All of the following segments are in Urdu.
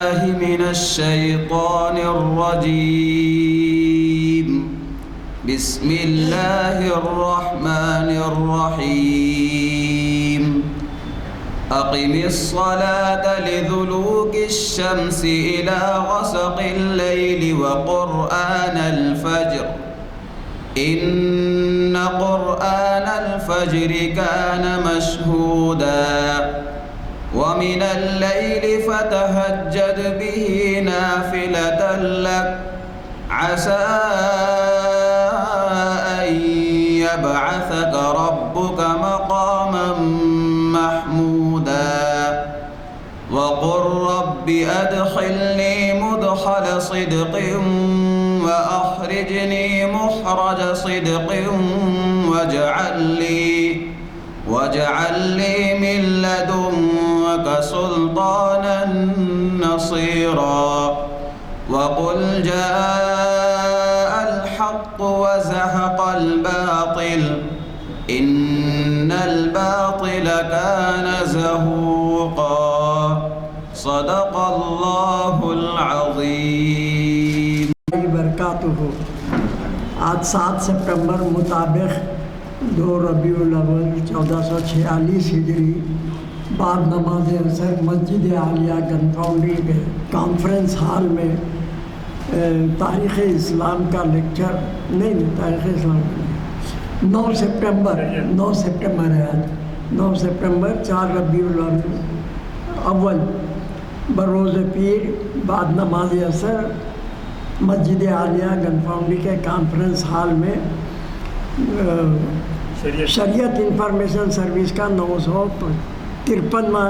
من الشيطان الرجيم. بسم الله الرحمن الرحيم. أقم الصلاة لدلوك الشمس إلى غسق الليل وقرآن الفجر إن قرآن الفجر كان مشهودا ومن الليل فتهجد به نافلة لك عسى أن يبعثك ربك مقاما محمودا وقل رب أدخلني مدخل صدق وأخرجني مخرج صدق واجعل لي من لدنك سلطانا نصيرا وقل جاء الحق وزهق الباطل إن الباطل كان زهوقا صدق الله العظيم. برکاتہ. آج 7 سپٹمبر مطابق 2 ربیع الاول 1446 ہجری بعد نماز عصر مسجد عالیہ گن فاؤنڈری کے کانفرنس ہال میں تاریخ اسلام کا لیکچر تاریخ اسلام 9 سپٹمبر ہے آج 9 سپٹمبر 4 ربیع الاول بروز پیر بعد نماز عصر مسجد عالیہ گن فاؤنڈری کے کانفرنس ہال میں شریعت انفارمیشن سروس کا 953واں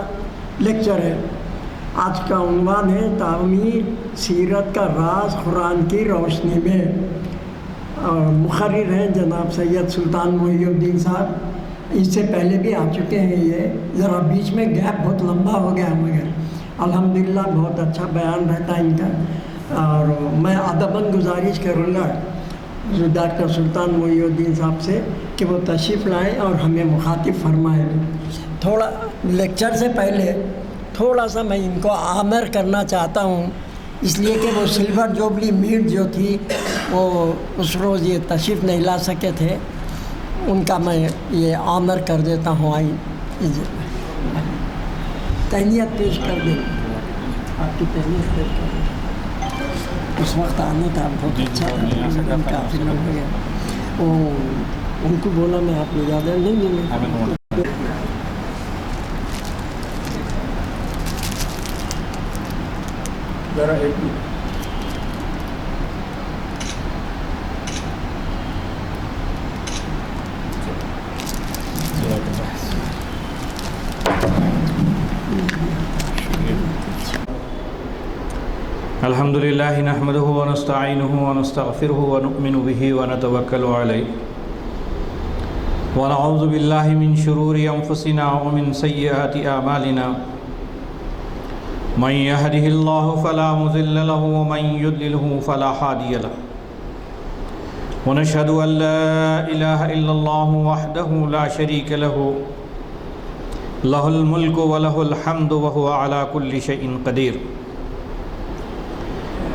لیکچر ہے. آج کا عنوان ہے تعمیر سیرت کا راز قرآن کی روشنی میں. مقرر ہیں جناب سید سلطان محی الدین صاحب. اس سے پہلے بھی آ چکے ہیں. یہ ذرا بیچ میں گیپ بہت لمبا ہو گیا مگر الحمدللہ بہت اچھا بیان رہتا ہے ان کا. اور میں ادباً گزارش کروں گا ڈاکٹر سلطان محی الدین صاحب سے کہ وہ تشریف لائیں اور ہمیں مخاطب فرمائیں. تھوڑا لیکچر سے پہلے تھوڑا سا میں ان کو آمر کرنا چاہتا ہوں، اس لیے کہ وہ سلور جوبلی میٹ جو تھی وہ اس روز یہ تشریف نہیں لا سکے تھے. ان کا میں یہ آمر کر دیتا ہوں. آئی تہنیت پیش کر دیں. آپ کی تہنیت پیش کر دیں. اس وقت آنا تھا بہت اچھا تھا. کافی لوگ ہو گیا. ان کو بولا میں آپ نے زیادہ نہیں ملے. الحمد لله نحمده ونستعينه ونستغفره ونؤمن به ونتوكل عليه ونعوذ بالله من شرور أنفسنا ومن سيئات أعمالنا من يهده الله فلا مضل له ومن يضلله فلا هادي له ونشهد أن لا إله إلا الله وحده لا شريك له له الملك وله الحمد وهو على كل شيء قدير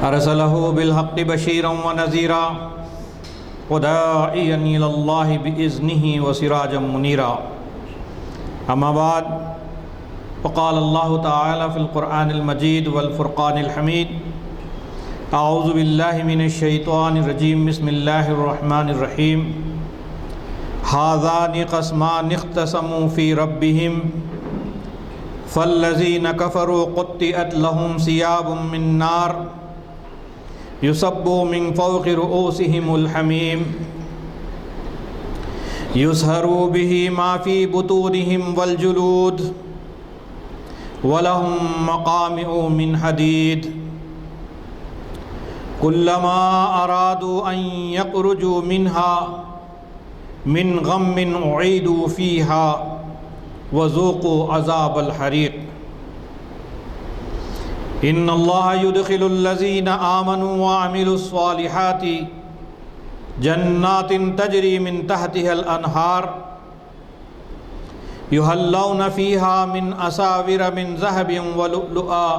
أرسله بالحق بشيرا ونذيرا وداعيا إلى الله بإذنه وسراجا منيرا. أما بعد فقال الله تعالى في القرآن المجيد والفرقان الحميد أعوذ بالله من الشيطان الرجيم بسم الله الرحمن الرحيم هذان خصمان اختصموا في ربهم فالذين كفروا قطعت لهم ثياب من نار يصب من فوق رؤوسهم الحميم يصهر به ما في بطونهم والجلود ولهم مقامع من حديد كلما أرادوا أن يخرجوا منها من غم أعيدوا فيها وذوقوا عذاب الحريق. ان اللہ يدخل الذین آمنوا وعملوا الصالحات جنات تجری من تحتها الانہار يحلون فيها من أساور من ذهب ولؤلؤا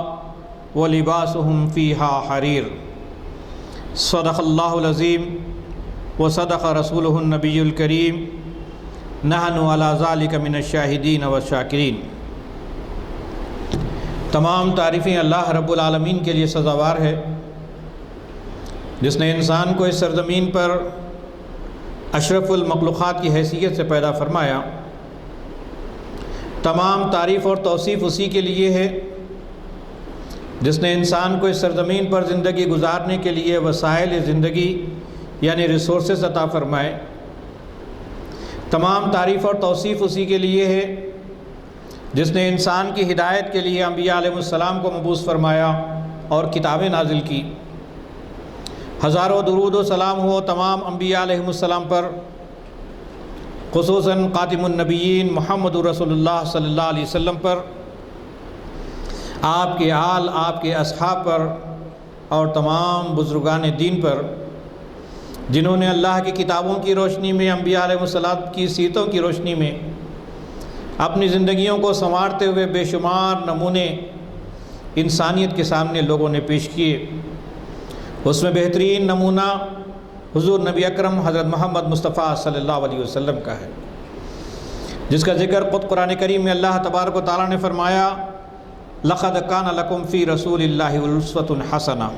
وَلِبَاسُهُمْ فِيهَا حَرِيرٌ۔ صدق اللہ العظیم وصدق رسولہ النبی الکریم، نحن علی ذالک من الشاہدین والشاکرین۔ تمام تعریفیں اللہ رب العالمین کے لیے سزاوار ہے، جس نے انسان کو اس سرزمین پر اشرف المخلوقات کی حیثیت سے پیدا فرمایا۔ تمام تعریف اور توصیف اسی کے لیے ہے جس نے انسان کو اس سرزمین پر زندگی گزارنے کے لیے وسائل زندگی یعنی ریسورسز عطا فرمائے۔ تمام تعریف اور توصیف اسی کے لیے ہے جس نے انسان کی ہدایت کے لیے انبیاء علیہ السلام کو مبعوث فرمایا اور کتابیں نازل کی۔ ہزاروں درود و سلام ہو تمام انبیاء علیہ السلام پر، خصوصاً خاتم النبیین محمد رسول اللہ صلی اللہ علیہ وسلم پر، آپ کے آل، آپ کے اصحاب پر اور تمام بزرگان دین پر جنہوں نے اللہ کی کتابوں کی روشنی میں، انبیاء علیہ السلام کی سیرتوں کی روشنی میں اپنی زندگیوں کو سنوارتے ہوئے بے شمار نمونے انسانیت کے سامنے لوگوں نے پیش کیے۔ اس میں بہترین نمونہ حضور نبی اکرم حضرت محمد مصطفیٰ صلی اللہ علیہ وسلم کا ہے، جس کا ذکر خود قرآن کریم میں اللہ تبارک و تعالیٰ نے فرمایا لَقَدْ كَانَ لَكُمْ فِي رَسُولِ اللَّهِ أُسْوَةٌ حَسَنَةٌ،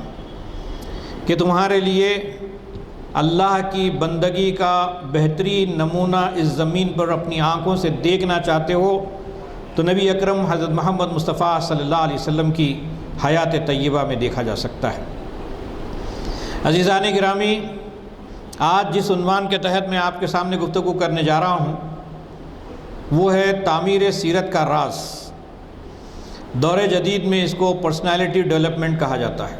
کہ تمہارے لیے اللہ کی بندگی کا بہترین نمونہ اس زمین پر اپنی آنکھوں سے دیکھنا چاہتے ہو تو نبی اکرم حضرت محمد مصطفیٰ صلی اللہ علیہ وسلم کی حیات طیبہ میں دیکھا جا سکتا ہے۔ عزیزان گرامی، آج جس عنوان کے تحت میں آپ کے سامنے گفتگو کرنے جا رہا ہوں وہ ہے تعمیر سیرت کا راز۔ دور جدید میں اس کو پرسنالٹی ڈیولپمنٹ کہا جاتا ہے،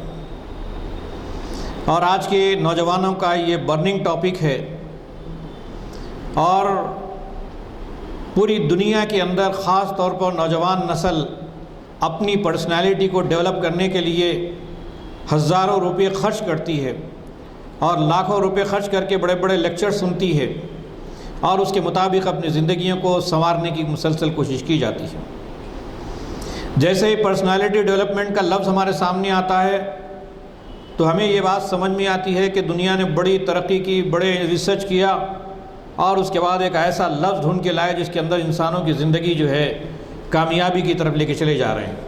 اور آج کے نوجوانوں کا یہ برننگ ٹاپک ہے، اور پوری دنیا کے اندر خاص طور پر نوجوان نسل اپنی پرسنالٹی کو ڈیولپ کرنے کے لیے ہزاروں روپے خرچ کرتی ہے اور لاکھوں روپے خرچ کر کے بڑے بڑے لیکچر سنتی ہے، اور اس کے مطابق اپنی زندگیوں کو سنوارنے کی مسلسل کوشش کی جاتی ہے۔ جیسے ہی پرسنالٹی ڈیولپمنٹ کا لفظ ہمارے سامنے آتا ہے تو ہمیں یہ بات سمجھ میں آتی ہے کہ دنیا نے بڑی ترقی کی، بڑے ریسرچ کیا، اور اس کے بعد ایک ایسا لفظ ڈھونڈ کے لائے جس کے اندر انسانوں کی زندگی جو ہے کامیابی کی طرف لے کے چلے جا رہے ہیں۔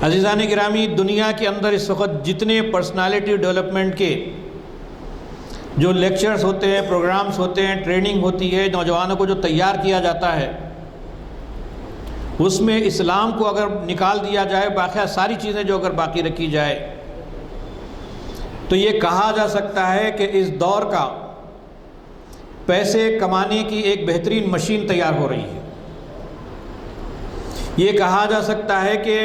عزیزان گرامی، دنیا کے اندر اس وقت جتنے پرسنالٹی ڈیولپمنٹ کے جو لیکچرز ہوتے ہیں، پروگرامز ہوتے ہیں، ٹریننگ ہوتی ہے، نوجوانوں کو جو تیار کیا جاتا ہے، اس میں اسلام کو اگر نکال دیا جائے، باقی ساری چیزیں جو اگر باقی رکھی جائے تو یہ کہا جا سکتا ہے کہ اس دور کا پیسے کمانے کی ایک بہترین مشین تیار ہو رہی ہے۔ یہ کہا جا سکتا ہے کہ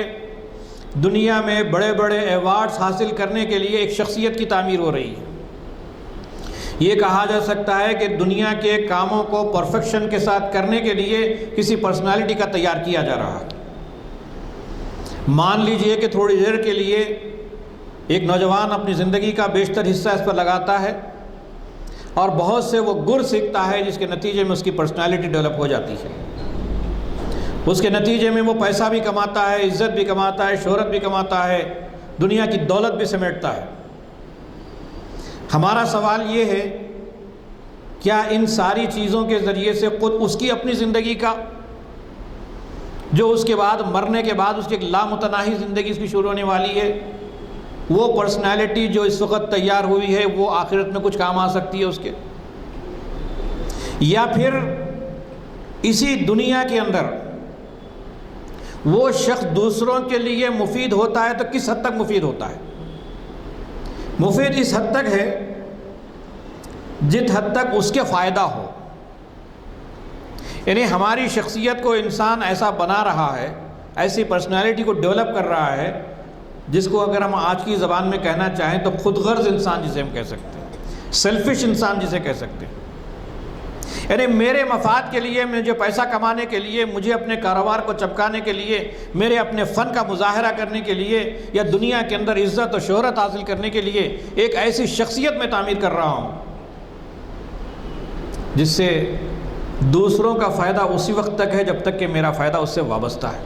دنیا میں بڑے بڑے ایوارڈز حاصل کرنے کے لیے ایک شخصیت کی تعمیر ہو رہی ہے۔ یہ کہا جا سکتا ہے کہ دنیا کے کاموں کو پرفیکشن کے ساتھ کرنے کے لیے کسی پرسنالٹی کا تیار کیا جا رہا ہے۔ مان لیجئے کہ تھوڑی دیر کے لیے ایک نوجوان اپنی زندگی کا بیشتر حصہ اس پر لگاتا ہے اور بہت سے وہ گر سیکھتا ہے، جس کے نتیجے میں اس کی پرسنالٹی ڈیولپ ہو جاتی ہے۔ اس کے نتیجے میں وہ پیسہ بھی کماتا ہے، عزت بھی کماتا ہے، شہرت بھی کماتا ہے، دنیا کی دولت بھی سمیٹتا ہے۔ ہمارا سوال یہ ہے، کیا ان ساری چیزوں کے ذریعے سے خود اس کی اپنی زندگی کا جو اس کے بعد مرنے کے بعد اس کی ایک لامتناہی زندگی اس کی شروع ہونے والی ہے، وہ پرسنالٹی جو اس وقت تیار ہوئی ہے وہ آخرت میں کچھ کام آ سکتی ہے اس کے؟ یا پھر اسی دنیا کے اندر وہ شخص دوسروں کے لیے مفید ہوتا ہے تو کس حد تک مفید ہوتا ہے؟ مفید اس حد تک ہے جس حد تک اس کے فائدہ ہو، یعنی ہماری شخصیت کو انسان ایسا بنا رہا ہے، ایسی پرسنالٹی کو ڈیولپ کر رہا ہے جس کو اگر ہم آج کی زبان میں کہنا چاہیں تو خود غرض انسان جسے ہم کہہ سکتے ہیں، سیلفش انسان جسے کہہ سکتے ہیں۔ یعنی میرے مفاد کے لیے، مجھے پیسہ کمانے کے لیے، مجھے اپنے کاروبار کو چمکانے کے لیے، میرے اپنے فن کا مظاہرہ کرنے کے لیے، یا دنیا کے اندر عزت و شہرت حاصل کرنے کے لیے ایک ایسی شخصیت میں تعمیر کر رہا ہوں جس سے دوسروں کا فائدہ اسی وقت تک ہے جب تک کہ میرا فائدہ اس سے وابستہ ہے۔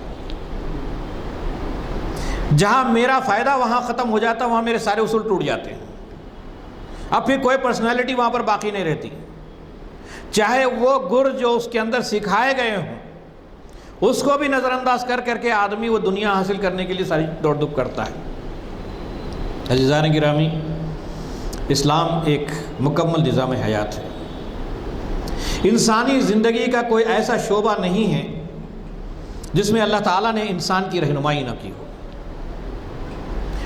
جہاں میرا فائدہ وہاں ختم ہو جاتا وہاں میرے سارے اصول ٹوٹ جاتے ہیں، اب پھر کوئی پرسنالٹی وہاں پر باقی نہیں رہتی، چاہے وہ گر جو اس کے اندر سکھائے گئے ہوں اس کو بھی نظر انداز کر کر کے آدمی وہ دنیا حاصل کرنے کے لیے ساری دوڑ دھوپ کرتا ہے۔ عزیزان گرامی، اسلام ایک مکمل نظام حیات ہے۔ انسانی زندگی کا کوئی ایسا شعبہ نہیں ہے جس میں اللہ تعالیٰ نے انسان کی رہنمائی نہ کی ہو۔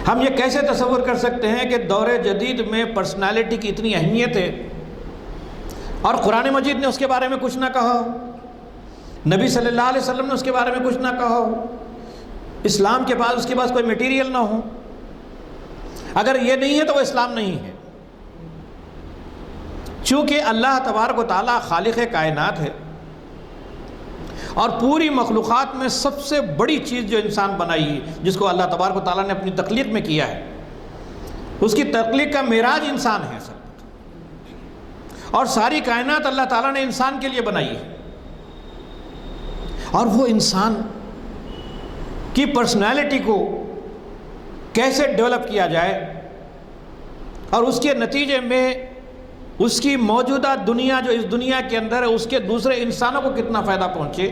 ہم یہ کیسے تصور کر سکتے ہیں کہ دور جدید میں پرسنالٹی کی اتنی اہمیت ہے اور قرآن مجید نے اس کے بارے میں کچھ نہ کہا ہو، نبی صلی اللہ علیہ وسلم نے اس کے بارے میں کچھ نہ کہا ہو، اسلام کے پاس اس کے پاس کوئی میٹیریل نہ ہو؟ اگر یہ نہیں ہے تو وہ اسلام نہیں ہے۔ چونکہ اللہ تبارک و تعالیٰ خالق کائنات ہے اور پوری مخلوقات میں سب سے بڑی چیز جو انسان بنائی ہے، جس کو اللہ تبارک و تعالیٰ نے اپنی تخلیق میں کیا ہے، اس کی تخلیق کا معراج انسان ہے اصل میں، اور ساری کائنات اللہ تعالیٰ نے انسان کے لیے بنائی ہے۔ اور وہ انسان کی پرسنالٹی کو کیسے ڈیولپ کیا جائے اور اس کے نتیجے میں اس کی موجودہ دنیا جو اس دنیا کے اندر ہے اس کے دوسرے انسانوں کو کتنا فائدہ پہنچے،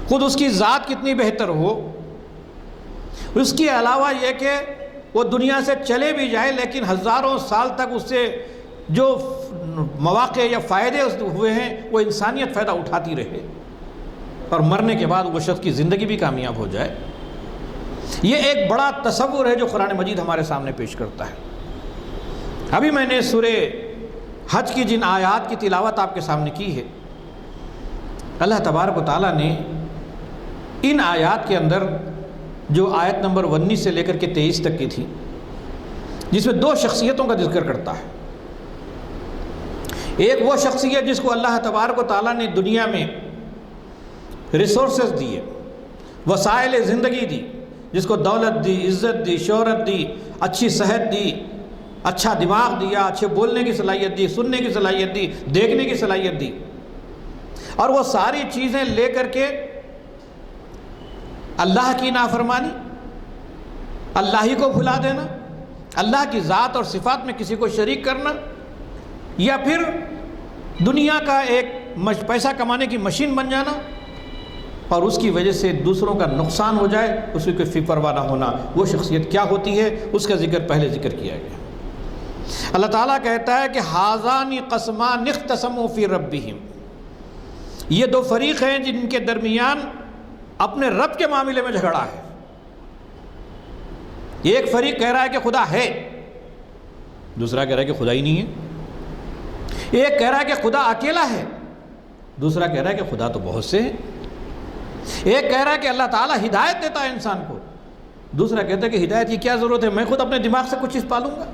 خود اس کی ذات کتنی بہتر ہو، اس کے علاوہ یہ کہ وہ دنیا سے چلے بھی جائے لیکن ہزاروں سال تک اس سے جو مواقع یا فائدے ہوئے ہیں وہ انسانیت فائدہ اٹھاتی رہے اور مرنے کے بعد وہ شخص کی زندگی بھی کامیاب ہو جائے۔ یہ ایک بڑا تصور ہے جو قرآن مجید ہمارے سامنے پیش کرتا ہے۔ ابھی میں نے سورہ حج کی جن آیات کی تلاوت آپ کے سامنے کی ہے، اللہ تبارک و تعالیٰ نے ان آیات کے اندر جو آیت نمبر 19 سے لے کر کے 23 تک کی تھی، جس میں دو شخصیتوں کا ذکر کرتا ہے۔ ایک وہ شخصیت جس کو اللہ تبارک و تعالیٰ نے دنیا میں ریسورسز دیے، وسائل زندگی دی، جس کو دولت دی، عزت دی، شہرت دی، اچھی صحت دی، اچھا دماغ دیا، اچھے بولنے کی صلاحیت دی، سننے کی صلاحیت دی، دیکھنے کی صلاحیت دی، اور وہ ساری چیزیں لے کر کے اللہ کی نافرمانی، اللہ ہی کو بھلا دینا، اللہ کی ذات اور صفات میں کسی کو شریک کرنا، یا پھر دنیا کا ایک پیسہ کمانے کی مشین بن جانا اور اس کی وجہ سے دوسروں کا نقصان ہو جائے، اس کی کوئی پرواہ نہ ہونا، وہ شخصیت کیا ہوتی ہے اس کا ذکر پہلے ذکر کیا گیا۔ اللہ تعالیٰ کہتا ہے کہ ھذان قسمان اختصموا فی ربہم، یہ دو فریق ہیں جن کے درمیان اپنے رب کے معاملے میں جھگڑا ہے۔ ایک فریق کہہ رہا ہے کہ خدا ہے، دوسرا کہہ رہا ہے کہ خدا ہی نہیں ہے۔ ایک کہہ رہا ہے کہ خدا اکیلا ہے، دوسرا کہہ رہا ہے کہ خدا تو بہت سے ہیں۔ ایک کہہ رہا ہے کہ اللہ تعالیٰ ہدایت دیتا ہے انسان کو، دوسرا کہتا ہے کہ ہدایت کی کیا ضرورت ہے، میں خود اپنے دماغ سے کچھ چیز پالوں گا۔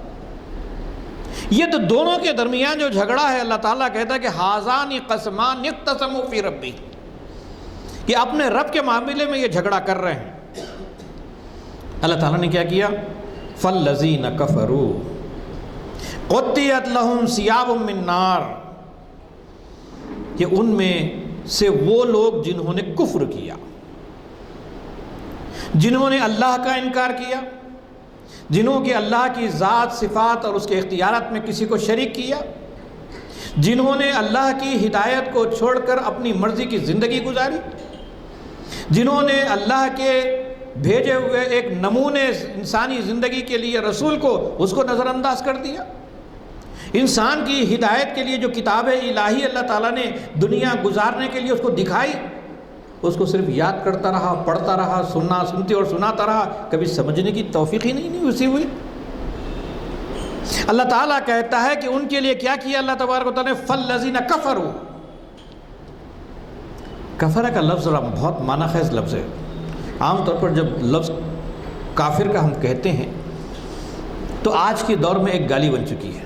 یہ تو دونوں کے درمیان جو جھگڑا ہے، اللہ تعالیٰ کہتا ہے کہ ھذان قسمان اختصموا فی ربہم، کہ اپنے رب کے معاملے میں یہ جھگڑا کر رہے ہیں۔ اللہ تعالیٰ نے کیا کیا؟ فالذین کفروا قطعت لہم ثیاب من نار، کہ ان میں سے وہ لوگ جنہوں نے کفر کیا، جنہوں نے اللہ کا انکار کیا، جنہوں کے اللہ کی ذات، صفات اور اس کے اختیارات میں کسی کو شریک کیا، جنہوں نے اللہ کی ہدایت کو چھوڑ کر اپنی مرضی کی زندگی گزاری، جنہوں نے اللہ کے بھیجے ہوئے ایک نمونے انسانی زندگی کے لیے رسول کو اس کو نظر انداز کر دیا۔ انسان کی ہدایت کے لیے جو کتاب الہی اللہ تعالیٰ نے دنیا گزارنے کے لیے اس کو دکھائی، اس کو صرف یاد کرتا رہا، پڑھتا رہا، سنتے اور سناتا رہا، کبھی سمجھنے کی توفیق ہی نہیں اسی ہوئی۔ اللہ تعالیٰ کہتا ہے کہ ان کے لیے کیا کیا اللہ تبارک و تعالیٰ نے؟ فالذین کفروا، کفرہ کا لفظ بہت معنی خیز لفظ ہے۔ عام طور پر جب لفظ کافر کا ہم کہتے ہیں تو آج کے دور میں ایک گالی بن چکی ہے۔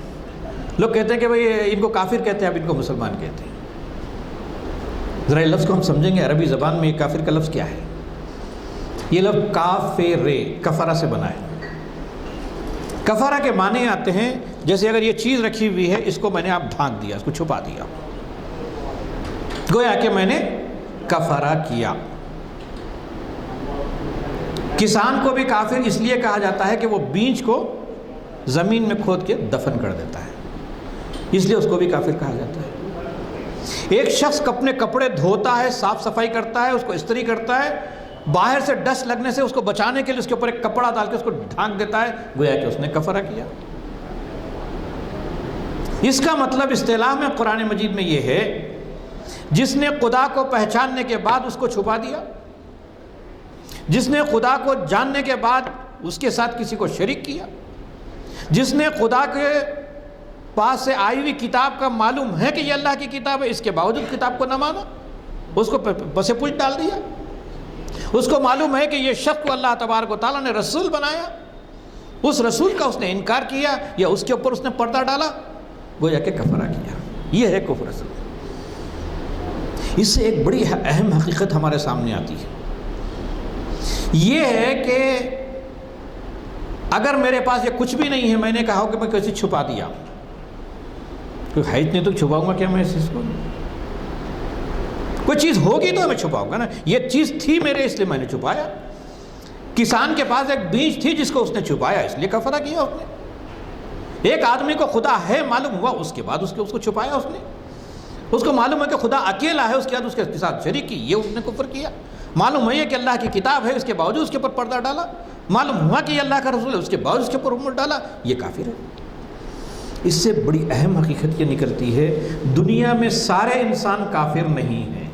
لوگ کہتے ہیں کہ بھئی ان کو کافر کہتے ہیں، اب ان کو مسلمان کہتے ہیں۔ ذرا یہ لفظ کو ہم سمجھیں گے عربی زبان میں یہ کافر کا لفظ کیا ہے۔ یہ لفظ کافر، کفرہ سے بنا ہے۔ کفرہ کے معنی آتے ہیں جیسے اگر یہ چیز رکھی ہوئی ہے، اس کو میں نے آپ ڈھانک دیا، اس کو چھپا دیا، گویا کہ میں نے کفرہ کیا۔ کسان کو بھی کافر اس لیے کہا جاتا ہے کہ وہ بیج کو زمین میں کھود کے دفن کر دیتا ہے، اس لیے اس کو بھی کافر کہا جاتا ہے۔ ایک شخص اپنے کپڑے دھوتا ہے، صاف صفائی کرتا ہے، اس کو استری کرتا ہے، باہر سے ڈسٹ لگنے سے اس کو بچانے کے لیے اس کے اوپر ایک کپڑا ڈال کے اس کو ڈھانک دیتا ہے، گویا کہ اس نے کفرہ کیا۔ اس کا مطلب اصطلاح میں قرآن مجید میں یہ ہے، جس نے خدا کو پہچاننے کے بعد اس کو چھپا دیا، جس نے خدا کو جاننے کے بعد اس کے ساتھ کسی کو شریک کیا، جس نے خدا کے پاس سے آئی ہوئی کتاب کا معلوم ہے کہ یہ اللہ کی کتاب ہے، اس کے باوجود کتاب کو نہ مانا، اس کو پس پوچھ ڈال دیا۔ اس کو معلوم ہے کہ یہ شخص کو اللہ تبارک و تعالیٰ نے رسول بنایا، اس رسول کا اس نے انکار کیا یا اس کے اوپر اس نے پردہ ڈالا، گویا کہ کفرہ کیا۔ یہ ہے کفر اصل۔ اس سے ایک بڑی اہم حقیقت ہمارے سامنے آتی ہے، یہ ہے کہ اگر میرے پاس یہ کچھ بھی نہیں ہے، میں نے کہا ہو کہ میں کسی چھپا دیا، تو ہے اتنی تو چھپاؤں گا کیا میں اس چیز کو؟ کوئی چیز ہوگی تو میں چھپاؤں گا نا، یہ چیز تھی میرے اس لیے میں نے چھپایا۔ کسان کے پاس ایک بیج تھی جس کو اس نے چھپایا، اس لیے کفرہ کیا اس نے۔ ایک آدمی کو خدا ہے معلوم ہوا، اس کے بعد اس کو چھپایا اس نے۔ اس کو معلوم ہے کہ خدا اکیلا ہے، اس کے بعد اس کے ساتھ شریک کی، یہ اس نے کفر کیا۔ معلوم ہے کہ اللہ کی کتاب ہے، اس کے باوجود اس کے اوپر پردہ ڈالا۔ معلوم ہوا کہ یہ اللہ کا رسول ہے، اس کے باوجود اس کے اوپر حکم ڈالا، یہ کافر ہے۔ اس سے بڑی اہم حقیقت یہ نکلتی ہے، دنیا میں سارے انسان کافر نہیں ہیں۔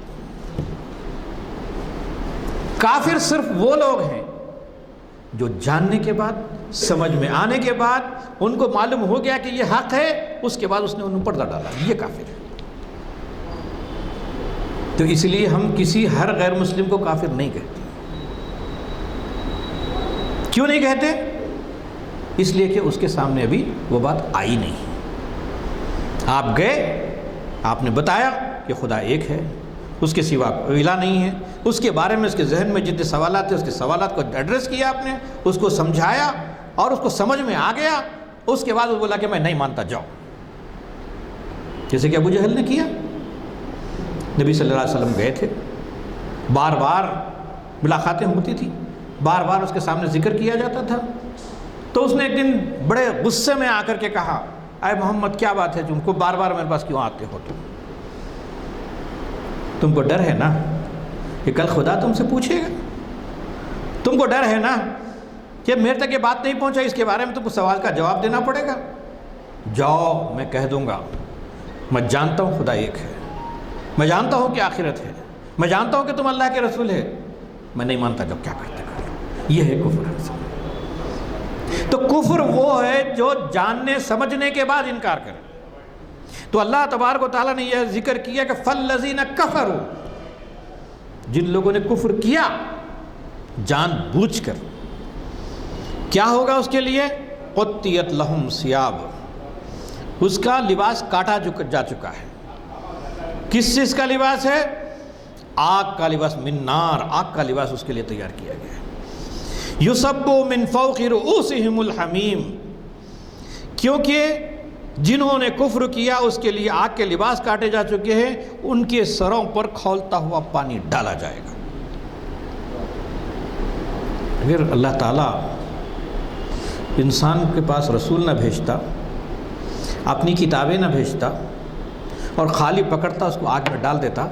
کافر صرف وہ لوگ ہیں جو جاننے کے بعد، سمجھ میں آنے کے بعد، ان کو معلوم ہو گیا کہ یہ حق ہے، اس کے بعد اس نے ان پر پردہ ڈالا، یہ کافر ہے۔ تو اس لیے ہم کسی ہر غیر مسلم کو کافر نہیں کہتے۔ کیوں نہیں کہتے؟ اس لیے کہ اس کے سامنے ابھی وہ بات آئی نہیں۔ آپ گئے، آپ نے بتایا کہ خدا ایک ہے، اس کے سوا کوئی الہ نہیں ہے، اس کے بارے میں اس کے ذہن میں جتنے سوالات تھے اس کے سوالات کو ایڈریس کیا آپ نے، اس کو سمجھایا اور اس کو سمجھ میں آ گیا، اس کے بعد وہ بولا کہ میں نہیں مانتا، جاؤ، جیسے کہ ابو جہل نے کیا۔ نبی صلی اللہ علیہ وسلم گئے تھے، بار بار ملاقاتیں ہوتی تھی، بار بار اس کے سامنے ذکر کیا جاتا تھا، تو اس نے ایک دن بڑے غصے میں آ کر کے کہا، اے محمد کیا بات ہے، تم کو بار بار میرے پاس کیوں آتے ہو؟ تم کو ڈر ہے نا کہ کل خدا تم سے پوچھے گا، تم کو ڈر ہے نا کہ میرے تک یہ بات نہیں پہنچا، اس کے بارے میں تم کو سوال کا جواب دینا پڑے گا، جاؤ میں کہہ دوں گا، میں جانتا ہوں خدا ایک ہے، میں جانتا ہوں کہ آخرت ہے، میں جانتا ہوں کہ تم اللہ کے رسول ہے، میں نہیں مانتا، جب کیا کرتے کر۔ یہ ہے کفر۔ تو کفر وہ ہے جو جاننے سمجھنے کے بعد انکار کرے۔ تو اللہ تبارک و تعالیٰ نے یہ ذکر کیا کہ فَالَّذِينَ كَفَرُوا، جن لوگوں نے کفر کیا جان بوجھ کر، کیا ہوگا اس کے لیے؟ قُطِّيَتْ لَهُمْ ثِيَابٌ، اس کا لباس کاٹا جا چکا ہے۔ کس چیز کا لباس ہے؟ آگ کا لباس، من نار، آگ کا لباس اس کے لیے تیار کیا گیا ہے۔ یُصَبُّ مِن فَوْقِ رُؤُوسِهِمُ الْحَمِيمُ، کیونکہ جنہوں نے کفر کیا اس کے لیے آگ کے لباس کاٹے جا چکے ہیں، ان کے سروں پر کھولتا ہوا پانی ڈالا جائے گا۔ اگر اللہ تعالیٰ انسان کے پاس رسول نہ بھیجتا، اپنی کتابیں نہ بھیجتا اور خالی پکڑتا اس کو آگ میں ڈال دیتا،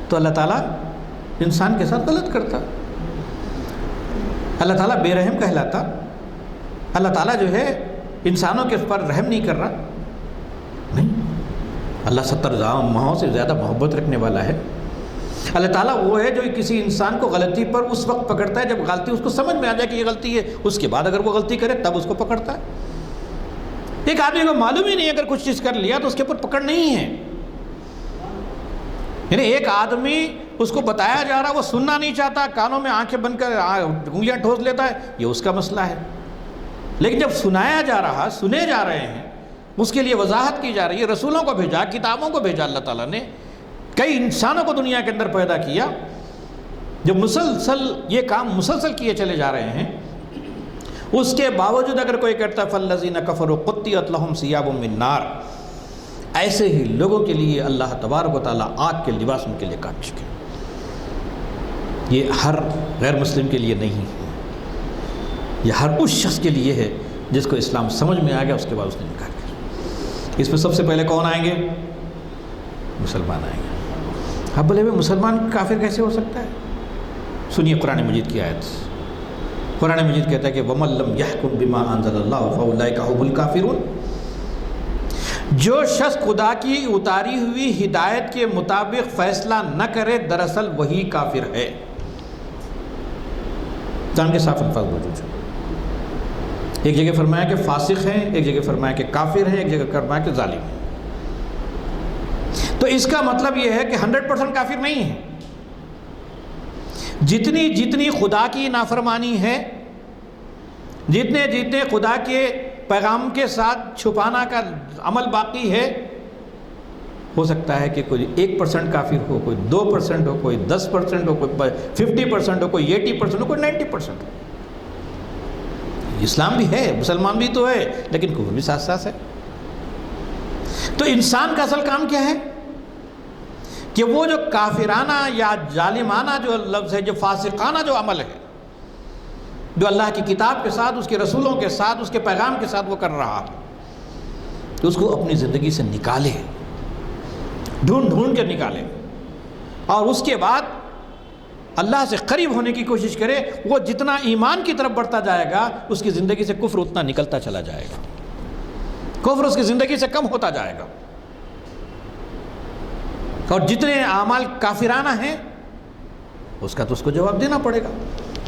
تو اللہ تعالیٰ انسان کے ساتھ غلط کرتا، اللہ تعالیٰ بے رحم کہلاتا، اللہ تعالیٰ جو ہے انسانوں کے پر رحم نہیں کر رہا۔ نہیں، اللہ 70 ماہوں سے زیادہ محبت رکھنے والا ہے۔ اللہ تعالیٰ وہ ہے جو کسی انسان کو غلطی پر اس وقت پکڑتا ہے جب غلطی اس کو سمجھ میں آ جائے کہ یہ غلطی ہے، اس کے بعد اگر وہ غلطی کرے تب اس کو پکڑتا ہے۔ ایک آدمی کو معلوم ہی نہیں ہے، اگر کچھ چیز کر لیا تو اس کے اوپر پکڑ نہیں ہے۔ یعنی ایک آدمی اس کو بتایا جا رہا، وہ سننا نہیں چاہتا، کانوں میں آنکھیں بند کر انگلیاں ٹھوس لیتا ہے، یہ اس کا مسئلہ ہے۔ لیکن جب سنایا جا رہا، سنے جا رہے ہیں، اس کے لیے وضاحت کی جا رہی ہے، رسولوں کو بھیجا، کتابوں کو بھیجا، اللہ تعالیٰ نے کئی انسانوں کو دنیا کے اندر پیدا کیا، جب مسلسل یہ کام مسلسل کیے چلے جا رہے ہیں، اس کے باوجود اگر کوئی کرتا فَالَّذِينَ كَفَرُوا قُطِّيَتْ لَهُمْ ثِيَابٌ مِّن نَّارٍ، ایسے ہی لوگوں کے لیے اللہ تبارک و تعالیٰ آگ کے لباس ان کے لیے کاٹ چکے۔ یہ ہر غیر مسلم کے لیے نہیں ہے، یہ ہر اس شخص کے لیے ہے جس کو اسلام سمجھ میں آ گیا، اس کے بعد اس نے انکار کیا۔ اس میں سب سے پہلے کون آئیں گے؟ مسلمان آئیں گے۔ اب بولے بھائی مسلمان کافر کیسے ہو سکتا ہے؟ سنیے قرآن مجید کی آیت۔ قرآن مجید کہتا ہے کہ وَمَن لَّمْ يَحْكُم بِمَا أَنزَلَ اللَّهُ فَأُولَٰئِكَ هُمُ الْكَافِرُونَ، جو شخص خدا کی اتاری ہوئی ہدایت کے مطابق فیصلہ نہ کرے دراصل وہی کافر ہے۔ قرآن کے صاف الفاظ موجود ہیں، ایک جگہ فرمایا کہ فاسق ہیں، ایک جگہ فرمایا کہ کافر ہیں، ایک جگہ فرمایا کہ ظالم ہیں۔ تو اس کا مطلب یہ ہے کہ 100% کافر نہیں ہے۔ جتنی خدا کی نافرمانی ہے، جتنے خدا کے پیغام کے ساتھ چھپانا کا عمل باقی ہے، ہو سکتا ہے کہ کوئی 1% کافر ہو، کوئی 2% ہو، کوئی 10% ہو، کوئی 50% ہو، کوئی 80% ہو، کوئی 90% ہو۔ اسلام بھی ہے، مسلمان بھی تو ہے، لیکن کفر بھی ساتھ ساتھ ہے۔ تو انسان کا اصل کام کیا ہے کہ وہ جو کافرانہ یا ظالمانہ جو لفظ ہے، جو فاسقانہ جو عمل ہے، جو اللہ کی کتاب کے ساتھ، اس کے رسولوں کے ساتھ، اس کے پیغام کے ساتھ وہ کر رہا ہے، تو اس کو اپنی زندگی سے نکالے، ڈھونڈ کے نکالے، اور اس کے بعد اللہ سے قریب ہونے کی کوشش کرے۔ وہ جتنا ایمان کی طرف بڑھتا جائے گا، اس کی زندگی سے کفر اتنا نکلتا چلا جائے گا، کفر اس کی زندگی سے کم ہوتا جائے گا۔ اور جتنے اعمال کافرانہ ہیں اس کا تو اس کو جواب دینا پڑے گا۔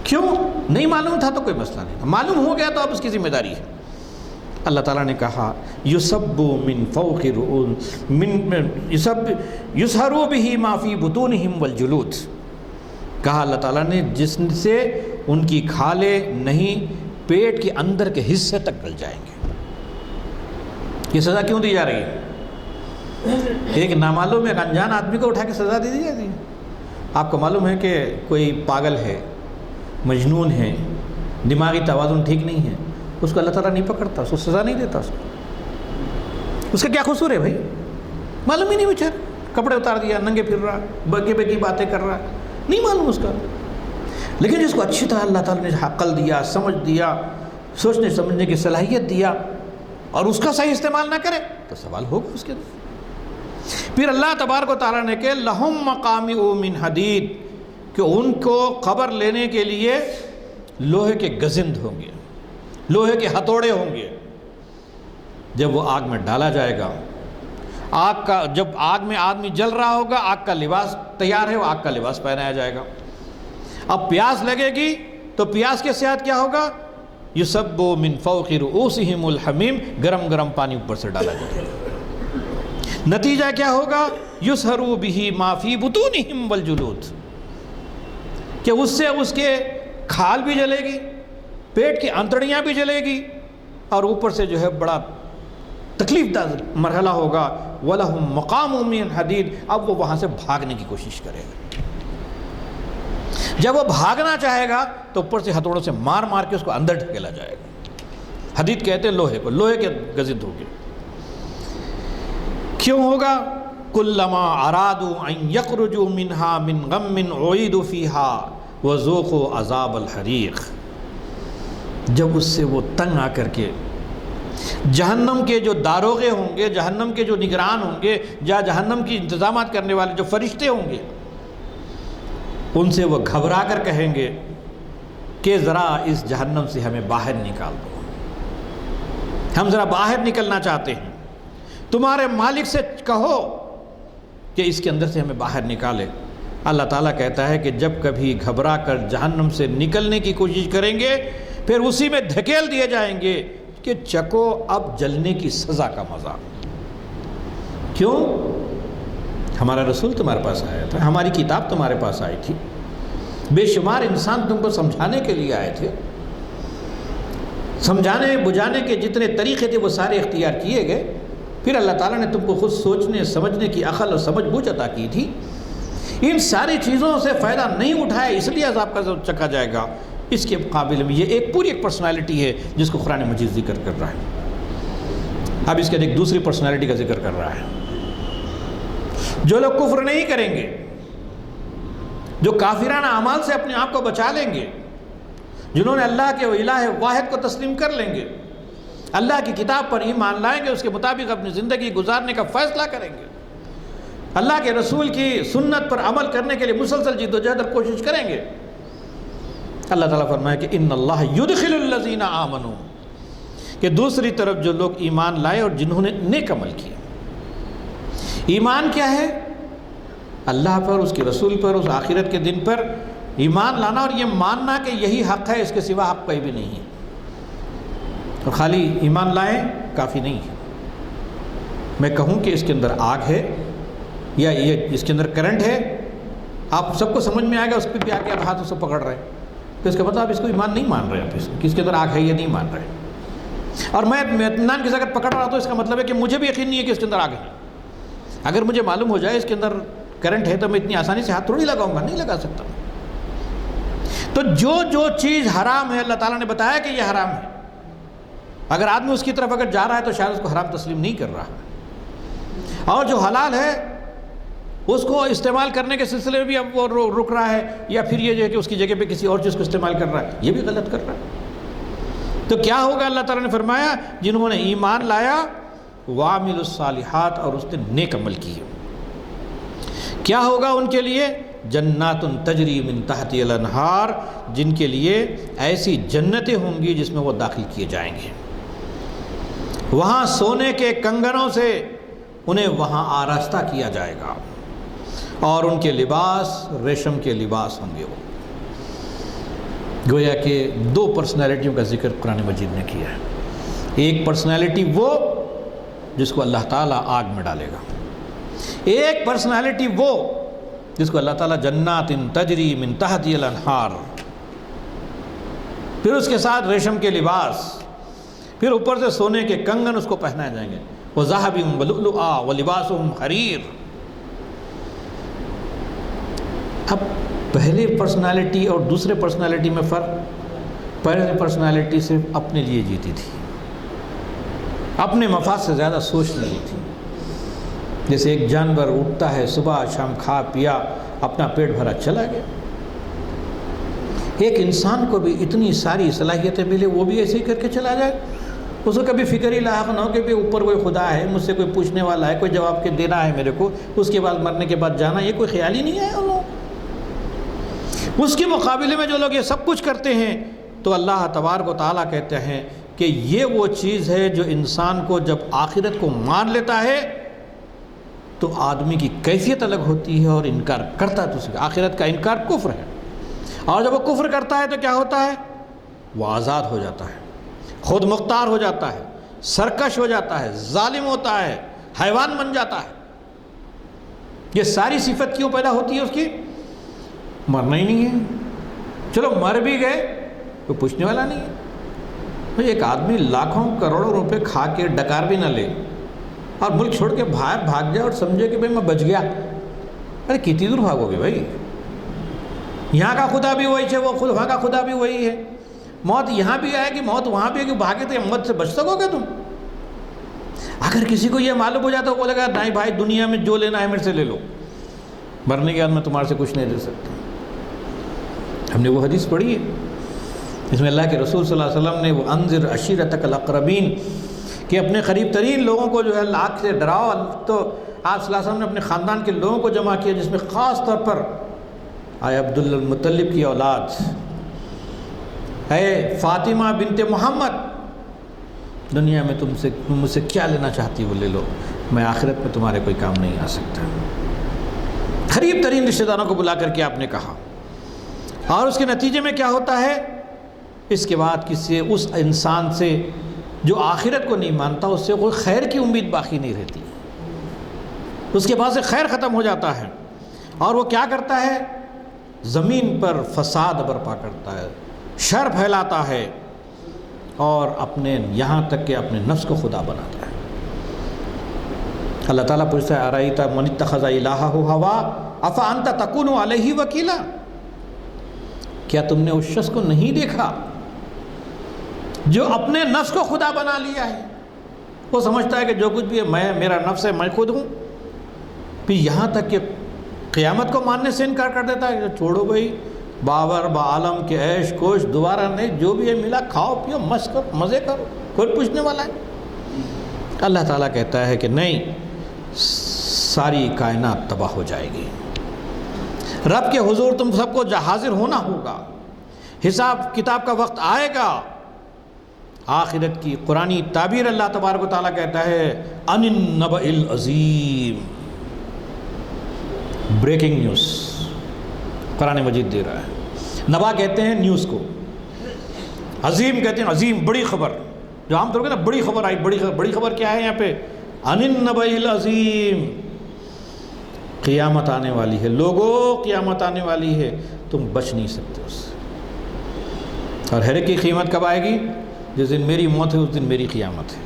کیوں؟ نہیں معلوم تھا تو کوئی مسئلہ نہیں تھا، معلوم ہو گیا تو اب اس کی ذمہ داری ہے۔ اللہ تعالیٰ نے کہا یُصَبُّ مِن فَوْقِ يُسْحَرُوا بِهِ مَا فِي بُطُونِهِمْ وَالْجُلُودِ، کہا اللہ تعالیٰ نے جس سے ان کی کھالیں نہیں پیٹ کے اندر کے حصے تک گل جائیں گے۔ یہ سزا کیوں دی جا رہی ہے؟ ایک نامعلوم ایک انجان آدمی کو اٹھا کے سزا دے دی جاتی ہے۔ آپ کو معلوم ہے کہ کوئی پاگل ہے، مجنون ہے، دماغی توازن ٹھیک نہیں ہے، اس کو اللہ تعالیٰ نہیں پکڑتا، اس کو سزا نہیں دیتا، اس کا کیا قصور ہے بھائی؟ معلوم ہی نہیں بیچارہ، کپڑے اتار دیا، ننگے پھر رہا، بگی بگی باتیں کر رہا، نہیں معلوم اس کا۔ لیکن جس کو اچھی طرح اللہ تعالیٰ نے عقل دیا، سمجھ دیا، سوچنے سمجھنے کی صلاحیت دیا، اور اس کا صحیح استعمال نہ کرے تو سوال ہوگا اس کے۔ پھر اللہ تبارک و تعالیٰ نے کہ لہم مقامع من حدید، کہ ان کو خبر لینے کے لیے لوہے کے گزند ہوں گے، لوہے کے ہتھوڑے ہوں گے۔ جب وہ آگ میں ڈالا جائے گا، جب آگ میں آدمی جل رہا ہوگا، آگ کا لباس تیار ہے، وہ آگ کا لباس پہنایا جائے گا۔ اب پیاس لگے گی تو پیاس کے ساتھ کیا ہوگا؟ یُصَبُّ مِن فَوْقِ رُؤُوسِهِمُ الْحَمِيمُ، گرم گرم پانی اوپر سے ڈالا جائے گا۔ نتیجہ کیا ہوگا؟ یُسْحَرُوا بِهِ مَا فِي بُطُونِهِمْ وَالْجُلُودِ، کہ اس سے اس کے کھال بھی جلے گی، پیٹ کی انتڑیاں بھی جلے گی، اور اوپر سے جو ہے بڑا تکلیف دہ مرحلہ ہوگا۔ وَلَهُمْ مَقَامٌ مِّن حَدِيدٍ، اب وہ وہاں سے بھاگنے کی کوشش کرے گا۔ جب وہ بھاگنا چاہے گا تو اوپر سے ہتھوڑوں سے مار مار کے اس کو اندر ڈھکیلا جائے گا۔ حدید کہتے ہیں لوہے کو، لوہے کے گزند ہوگے۔ کیوں ہوگا؟ کلما ارادوا ان یخرجوا منها من غم اعیدوا فیہا وذوقوا عذاب الحریق، جب اس سے وہ تنگ آ کر کے جہنم کے جو داروغے ہوں گے، جہنم کے جو نگران ہوں گے، یا جہنم کی انتظامات کرنے والے جو فرشتے ہوں گے، ان سے وہ گھبرا کر کہیں گے کہ ذرا اس جہنم سے ہمیں باہر نکال دو، ہم ذرا باہر نکلنا چاہتے ہیں، تمہارے مالک سے کہو کہ اس کے اندر سے ہمیں باہر نکالے۔ اللہ تعالیٰ کہتا ہے کہ جب کبھی گھبرا کر جہنم سے نکلنے کی کوشش کریں گے، پھر اسی میں دھکیل دیے جائیں گے کہ چکو اب جلنے کی سزا کا مزہ۔ کیوں؟ ہمارا رسول تمہارے پاس آیا تھا، ہماری کتاب تمہارے پاس آئی تھی، بے شمار انسان تم کو سمجھانے کے لیے آئے تھے، سمجھانے بجھانے کے جتنے طریقے تھے وہ سارے اختیار کیے گئے، پھر اللہ تعالیٰ نے تم کو خود سوچنے سمجھنے کی عقل اور سمجھ بوجھ عطا کی تھی۔ ان ساری چیزوں سے فائدہ نہیں اٹھایا، اس لیے عذاب کا چکا جائے گا۔ اس کے مقابل میں یہ پوری ایک پرسنالٹی ہے جس کو قرآن مجید ذکر کر رہا ہے۔ اب اس کے ایک دوسری پرسنالٹی کا ذکر کر رہا ہے۔ جو لوگ کفر نہیں کریں گے، جو کافرانہ اعمال سے اپنے آپ کو بچا لیں گے، جنہوں نے اللہ کے الہ واحد کو تسلیم کر لیں گے، اللہ کی کتاب پر ایمان لائیں گے، اس کے مطابق اپنی زندگی گزارنے کا فیصلہ کریں گے، اللہ کے رسول کی سنت پر عمل کرنے کے لیے مسلسل جد و جہد اور کوشش کریں گے، اللہ تعالیٰ فرمائے کہ ان اللہ یدخل الذین آمنوا، کہ دوسری طرف جو لوگ ایمان لائے اور جنہوں نے نیک عمل کیا۔ ایمان کیا ہے؟ اللہ پر، اس کے رسول پر، اس آخرت کے دن پر ایمان لانا اور یہ ماننا کہ یہی حق ہے، اس کے سوا حق کوئی بھی نہیں ہے۔ اور خالی ایمان لائیں کافی نہیں ہے۔ میں کہوں کہ اس کے اندر آگ ہے یا یہ اس کے اندر کرنٹ ہے، آپ سب کو سمجھ میں آئے گا، اس پہ بھی آ کے آپ ہاتھوں سے پکڑ رہے ہیں، تو اس کا مطلب آپ اس کو ایمان نہیں مان رہے، آپ اس کے اندر آگ ہے یہ نہیں مان رہے۔ اور میں اطمینان کے ساتھ پکڑ رہا تو اس کا مطلب ہے کہ مجھے بھی یقین نہیں ہے کہ اس کے اندر آگ ہے۔ اگر مجھے معلوم ہو جائے اس کے اندر کرنٹ ہے تو میں اتنی آسانی سے ہاتھ تھوڑی لگاؤں گا، نہیں لگا سکتا۔ تو جو چیز حرام ہے اللہ تعالیٰ نے بتایا کہ یہ حرام ہے، اگر آدمی اس کی طرف اگر جا رہا ہے تو شاید اس کو حرام تسلیم نہیں کر رہا، اور جو حلال ہے اس کو استعمال کرنے کے سلسلے میں بھی اب وہ رک رہا ہے، یا پھر یہ جو ہے کہ اس کی جگہ پہ کسی اور چیز کو استعمال کر رہا ہے، یہ بھی غلط کر رہا ہے۔ تو کیا ہوگا؟ اللہ تعالیٰ نے فرمایا جنہوں نے ایمان لایا وَعَمِلُوا الصَّالِحَاتِ، اور اس نے نیک عمل کیے، کیا ہوگا ان کے لیے؟ جنات تجری من تحتی الانہار، جن کے لیے ایسی جنتیں ہوں گی جس میں وہ داخل کیے جائیں گے، وہاں سونے کے کنگنوں سے انہیں وہاں آراستہ کیا جائے گا، اور ان کے لباس ریشم کے لباس ہوں گے۔ وہ گویا کہ دو پرسنالٹیوں کا ذکر قرآن مجید نے کیا ہے۔ ایک پرسنالٹی وہ جس کو اللہ تعالیٰ آگ میں ڈالے گا، ایک پرسنالٹی وہ جس کو اللہ تعالیٰ جنات تجری من تحتی الانہار، پھر اس کے ساتھ ریشم کے لباس، پھر اوپر سے سونے کے کنگن اس کو پہنائے جائیں گے، وَذَهَبٍ وَلُؤْلُؤًا وَلِبَاسُهُمْ حَرِيرٌ۔ اب پہلے پرسنالٹی اور دوسرے پرسنالٹی میں فرق، پہلے پرسنالٹی صرف اپنے لیے جیتی تھی، اپنے مفاد سے زیادہ سوچ نہیں تھی۔ جیسے ایک جانور اٹھتا ہے صبح شام، کھا پیا اپنا پیٹ بھرا چلا گیا، ایک انسان کو بھی اتنی ساری صلاحیتیں ملے وہ بھی ایسے ہی کر کے چلا جائے، اس کو کبھی فکر ہی لاحق نہ ہو کہ بھی اوپر کوئی خدا ہے، مجھ سے کوئی پوچھنے والا ہے، کوئی جواب کے دینا ہے میرے کو، اس کے بعد مرنے کے بعد جانا، یہ کوئی خیال ہی نہیں ہے ان لوگوں۔ اس کے مقابلے میں جو لوگ یہ سب کچھ کرتے ہیں تو اللہ تبارک و تعالیٰ کہتے ہیں کہ یہ وہ چیز ہے جو انسان کو جب آخرت کو مان لیتا ہے تو آدمی کی کیفیت الگ ہوتی ہے، اور انکار کرتا ہے تو اس آخرت کا انکار کفر ہے، اور جب وہ کفر کرتا ہے تو کیا ہوتا ہے؟ وہ آزاد ہو جاتا ہے، خود مختار ہو جاتا ہے، سرکش ہو جاتا ہے، ظالم ہوتا ہے، حیوان بن جاتا ہے۔ یہ ساری صفت کیوں پیدا ہوتی ہے اس کی؟ مرنا ہی نہیں ہے۔ چلو مر بھی گئے تو پوچھنے والا نہیں ہے۔ ایک آدمی لاکھوں کروڑوں روپے کھا کے ڈکار بھی نہ لے اور ملک چھوڑ کے بھاگ جائے اور سمجھے کہ بھائی میں بچ گیا، ارے کتنی دور بھاگو گے بھائی؟ یہاں کا خدا بھی وہی ہے، وہ خود وہاں کا خدا بھی وہی ہے، موت یہاں بھی آئے گی، موت وہاں بھی آئے گی، بھاگے تو موت سے بچ سکو گے تم؟ اگر کسی کو یہ معلوم ہو جاتا تو بولے گا نہیں بھائی دنیا میں جو لینا ہے میرے سے لے لو، مرنے کے بعد میں تمہارے سے کچھ نہیں دے سکتا۔ ہم نے وہ حدیث پڑھی ہے جس میں اللہ کے رسول صلی اللہ علیہ وسلم نے وہ انذر عشیرتک الاقربین کہ اپنے قریب ترین لوگوں کو جو ہے آگ سے ڈراؤ، تو آپ صلی اللہ علیہ وسلم نے اپنے خاندان کے لوگوں کو جمع کیا، جس میں خاص طور پر آئے عبدالمطلب کی اولاد، اے فاطمہ بنت محمد، دنیا میں تم مجھ سے کیا لینا چاہتی وہ لے لو، میں آخرت میں تمہارے کوئی کام نہیں آ سکتا۔ قریب ترین رشتہ داروں کو بلا کر کے آپ نے کہا، اور اس کے نتیجے میں کیا ہوتا ہے؟ اس کے بعد کسی اس انسان سے جو آخرت کو نہیں مانتا اس سے کوئی خیر کی امید باقی نہیں رہتی، اس کے پاس سے خیر ختم ہو جاتا ہے، اور وہ کیا کرتا ہے؟ زمین پر فساد برپا کرتا ہے، شر پھیلاتا ہے، اور اپنے یہاں تک کہ اپنے نفس کو خدا بناتا ہے۔ اللہ تعالیٰ پوچھتا ہے ارأیت من اتخذ الہہ ہوا افانت تکون علیہ وکیلا، کیا تم نے اس شخص کو نہیں دیکھا جو اپنے نفس کو خدا بنا لیا ہے؟ وہ سمجھتا ہے کہ جو کچھ بھی ہے میرا نفس ہے، میں خود ہوں، پھر یہاں تک کہ قیامت کو ماننے سے انکار کر دیتا ہے کہ چھوڑو بھائی، باور با عالم کے عیش کوش دوبارہ نہیں، جو بھی ہے ملا کھاؤ پیو مست کرو مزے کرو، کوئی پوچھنے والا ہے؟ اللہ تعالیٰ کہتا ہے کہ نہیں، ساری کائنات تباہ ہو جائے گی، رب کے حضور تم سب کو حاضر ہونا ہوگا، حساب کتاب کا وقت آئے گا۔ آخرت کی قرآنی تعبیر اللہ تبارک و تعالیٰ کہتا ہے ان النبأ العظیم، بریکنگ نیوز قرآن مجید دے رہا ہے۔ نبا کہتے ہیں نیوز کو، عظیم کہتے ہیں عظیم، بڑی خبر، جو عام طور پر نا بڑی خبر آئی، بڑی خبر کیا ہے یہاں پہ؟ ان النبأ العظیم، قیامت آنے والی ہے لوگوں، قیامت آنے والی ہے، تم بچ نہیں سکتے اس سے۔ اور ہر ایک کی قیامت کب آئے گی؟ جس دن میری موت ہے اس دن میری قیامت ہے۔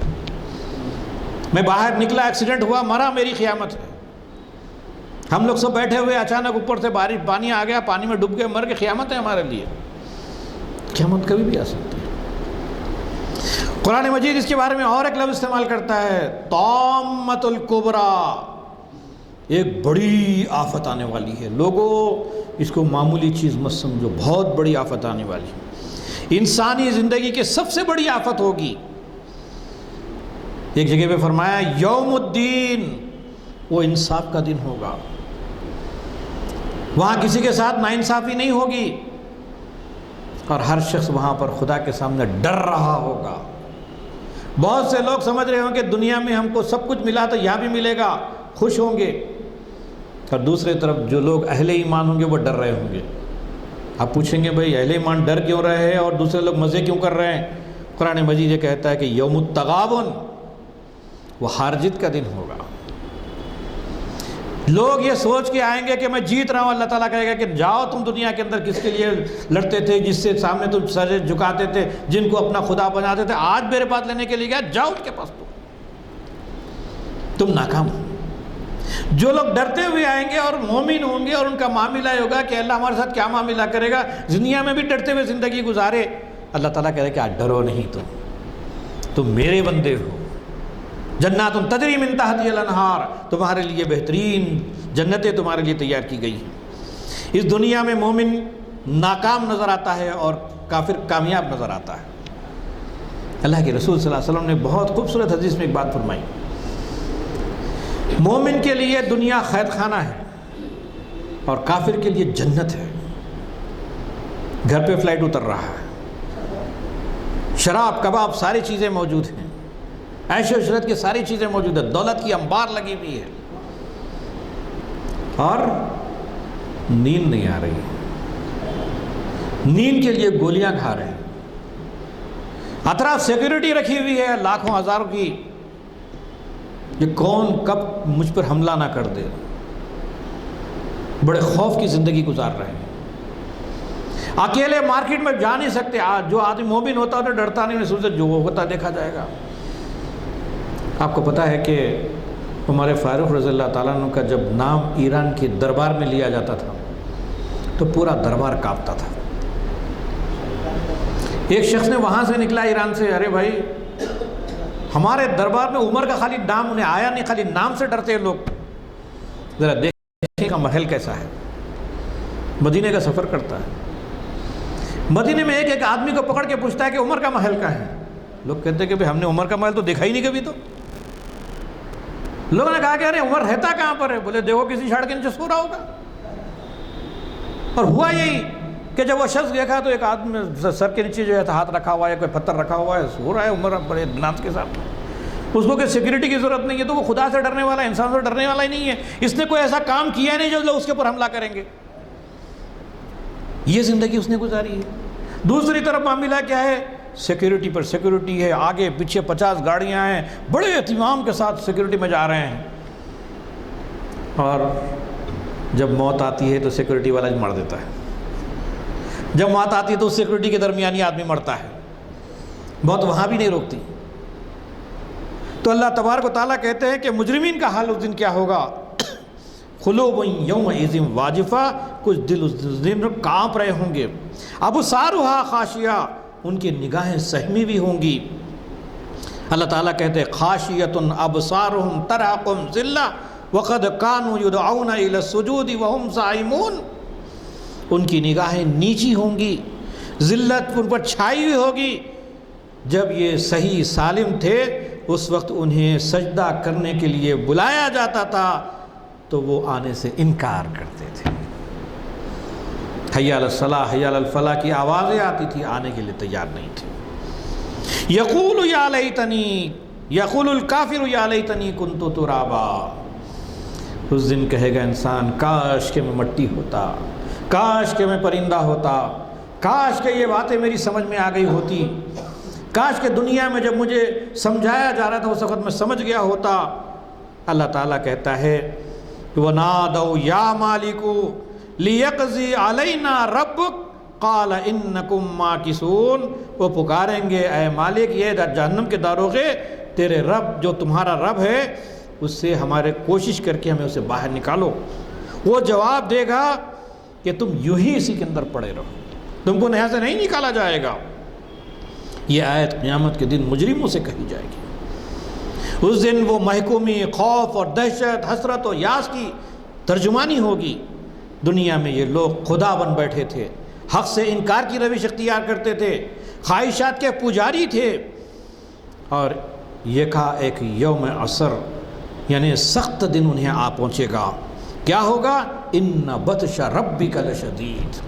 میں باہر نکلا، ایکسیڈنٹ ہوا، مرا، میری قیامت ہے۔ ہم لوگ سب بیٹھے ہوئے، اچانک اوپر سے بارش، پانی آ گیا، پانی میں ڈوب گئے، مر کے، قیامت ہے ہمارے لیے۔ قیامت کبھی بھی آ سکتی ہے۔ قرآن مجید اس کے بارے میں اور ایک لفظ استعمال کرتا ہے، طامۃ الکبریٰ، ایک بڑی آفت آنے والی ہے لوگوں، اس کو معمولی چیز مت سمجھو، بہت بڑی آفت آنے والی ہے، انسانی زندگی کے سب سے بڑی آفت ہوگی۔ ایک جگہ پہ فرمایا یوم الدین، وہ انصاف کا دن ہوگا، وہاں کسی کے ساتھ ناانصافی نہیں ہوگی، اور ہر شخص وہاں پر خدا کے سامنے ڈر رہا ہوگا۔ بہت سے لوگ سمجھ رہے ہوں کہ دنیا میں ہم کو سب کچھ ملا تو یہاں بھی ملے گا، خوش ہوں گے، اور دوسرے طرف جو لوگ اہل ایمان ہوں گے وہ ڈر رہے ہوں گے۔ آپ پوچھیں گے بھائی اہل ایمان ڈر کیوں رہے ہیں اور دوسرے لوگ مزے کیوں کر رہے ہیں؟ قرآن مجید یہ کہتا ہے کہ یوم التغابن، وہ ہار جیت کا دن ہوگا۔ لوگ یہ سوچ کے آئیں گے کہ میں جیت رہا ہوں، اللہ تعالیٰ کہے گا کہ جاؤ تم دنیا کے اندر کس کے لیے لڑتے تھے، جس سے سامنے تم سر جھکاتے تھے، جن کو اپنا خدا بناتے تھے، آج میرے پاس لینے کے لیے گیا، جاؤ ان کے پاس، تم ناکام ہو۔ جو لوگ ڈرتے ہوئے آئیں گے اور مومن ہوں گے، اور ان کا معاملہ یہ ہوگا کہ اللہ ہمارے ساتھ کیا معاملہ کرے گا، دنیا میں بھی ڈرتے ہوئے زندگی گزارے، اللہ تعالیٰ کہے گا کہ آج ڈرو نہیں، تم میرے بندے ہو، جنات تجری من تحتها الانہار، تمہارے لیے بہترین جنتیں تمہارے لیے تیار کی گئی ہیں۔ اس دنیا میں مومن ناکام نظر آتا ہے اور کافر کامیاب نظر آتا ہے۔ اللہ کے رسول صلی اللہ علیہ وسلم نے بہت خوبصورت حدیث میں ایک بات فرمائی، مومن کے لیے دنیا قید خانہ ہے اور کافر کے لیے جنت ہے۔ گھر پہ فلائٹ اتر رہا ہے، شراب کباب ساری چیزیں موجود ہیں، عیش و عشرت کی ساری چیزیں موجود ہیں، دولت کی انبار لگی ہوئی ہے، اور نیند نہیں آ رہی، نیند کے لیے گولیاں کھا رہے ہیں، اطراف سیکیورٹی رکھی ہوئی ہے لاکھوں ہزاروں کی، یہ کون کب مجھ پر حملہ نہ کر دے، بڑے خوف کی زندگی گزار رہے ہیں، اکیلے مارکیٹ میں جا نہیں سکتے۔ جو آدمی مومن ہوتا ہے تو ڈرتا نہیں، سوچتا جو ہوتا دیکھا جائے گا۔ آپ کو پتہ ہے کہ عمر فاروق رضی اللہ تعالیٰ عنہ کا جب نام ایران کے دربار میں لیا جاتا تھا تو پورا دربار کانپتا تھا۔ ایک شخص نے وہاں سے نکلا ایران سے، ارے بھائی ہمارے دربار میں عمر کا خالی نام انہیں آیا نہیں، خالی نام سے ڈرتے ہیں لوگ، ذرا دیکھیں کا محل کیسا ہے۔ مدینے کا سفر کرتا ہے، مدینے میں ایک ایک آدمی کو پکڑ کے پوچھتا ہے کہ عمر کا محل کہاں ہے؟ لوگ کہتے ہیں کہ ہم نے عمر کا محل تو دیکھا ہی نہیں کبھی۔ تو لوگوں نے کہا کہ ارے عمر رہتا کہاں پر ہے؟ بولے دیکھو کسی سڑک کے نیچے سو رہا ہوگا۔ اور ہوا یہی کہ جب وہ شخص دیکھا تو ایک آدمی سر کے نیچے جو ہے ہاتھ رکھا ہوا ہے، کوئی پتھر رکھا ہوا ہے، سو رہا ہے عمر بڑے اطمینان کے ساتھ۔ اس کو کہ سیکیورٹی کی ضرورت نہیں ہے، تو وہ خدا سے ڈرنے والا، انسان سے ڈرنے والا ہی نہیں ہے، اس نے کوئی ایسا کام کیا نہیں جو لوگ اس کے اوپر حملہ کریں گے۔ یہ زندگی اس نے گزاری ہے۔ دوسری طرف معاملہ کیا ہے؟ سیکیورٹی پر سیکیورٹی ہے، آگے پیچھے 50 گاڑیاں ہیں، بڑے اہتمام کے ساتھ سیکیورٹی میں جا رہے ہیں، اور جب موت آتی ہے تو سیکیورٹی والا مر دیتا ہے، جب موت آتی ہے تو اس سیکیورٹی کے درمیانی آدمی مرتا ہے، موت وہاں بھی نہیں روکتی۔ تو اللہ تبارک و تعالیٰ کہتے ہیں کہ مجرمین کا حال اس دن کیا ہوگا؟ قلوب یومئذ واجفہ، کچھ دل اس دن کانپ رہے ہوں گے، ابصارھا خاشعہ، ان کی نگاہیں سہمی بھی ہوں گی۔ اللہ تعالیٰ کہتے ہیں خاشعۃ ابصارھم ترہقہم ذلہ وقد كانوا يدعون الى السجود وهم صائمون، ان کی نگاہیں نیچی ہوں گی، ذلت ان پر چھائی ہوئی ہوگی۔ جب یہ صحیح سالم تھے اس وقت انہیں سجدہ کرنے کے لیے بلایا جاتا تھا تو وہ آنے سے انکار کرتے تھے۔ حی علی الصلاح حی علی الفلاح کی آوازیں آتی تھی، آنے کے لیے تیار نہیں تھے۔ یقول یا لیتنی، یقول الکافر یا لیتنی کنت ترابا، اس دن کہے گا انسان کاش کہ میں مٹی ہوتا، کاش کہ میں پرندہ ہوتا، کاش کہ یہ باتیں میری سمجھ میں آ گئی ہوتی، کاش کہ دنیا میں جب مجھے سمجھایا جا رہا تھا اس وقت میں سمجھ گیا ہوتا۔ اللہ تعالیٰ کہتا ہے وَنَادَوْا يَا مَالِكُ لِيَقْضِي عَلَيْنَا رَبُّكَ قَالَ إِنَّكُمْ مَاكِثُونَ، وہ پکاریں گے اے مالک، یہ جہنم کے داروغے، تیرے رب جو تمہارا رب ہے اس سے ہمارے کوشش کر کے ہمیں اسے باہر نکالو۔ وہ جواب دے گا کہ تم یوں ہی اسی کے اندر پڑے رہو، تم کو یہاں سے نہیں نکالا جائے گا۔ یہ آیت قیامت کے دن مجرموں سے کہی جائے گی۔ اس دن وہ محکومی، خوف اور دہشت، حسرت اور یاس کی ترجمانی ہوگی۔ دنیا میں یہ لوگ خدا بن بیٹھے تھے، حق سے انکار کی روش اختیار کرتے تھے، خواہشات کے پجاری تھے، اور یہ کہا ایک یوم عسر یعنی سخت دن انہیں آ پہنچے گا۔ کیا ہوگا؟ ان بطش ربک لشدید،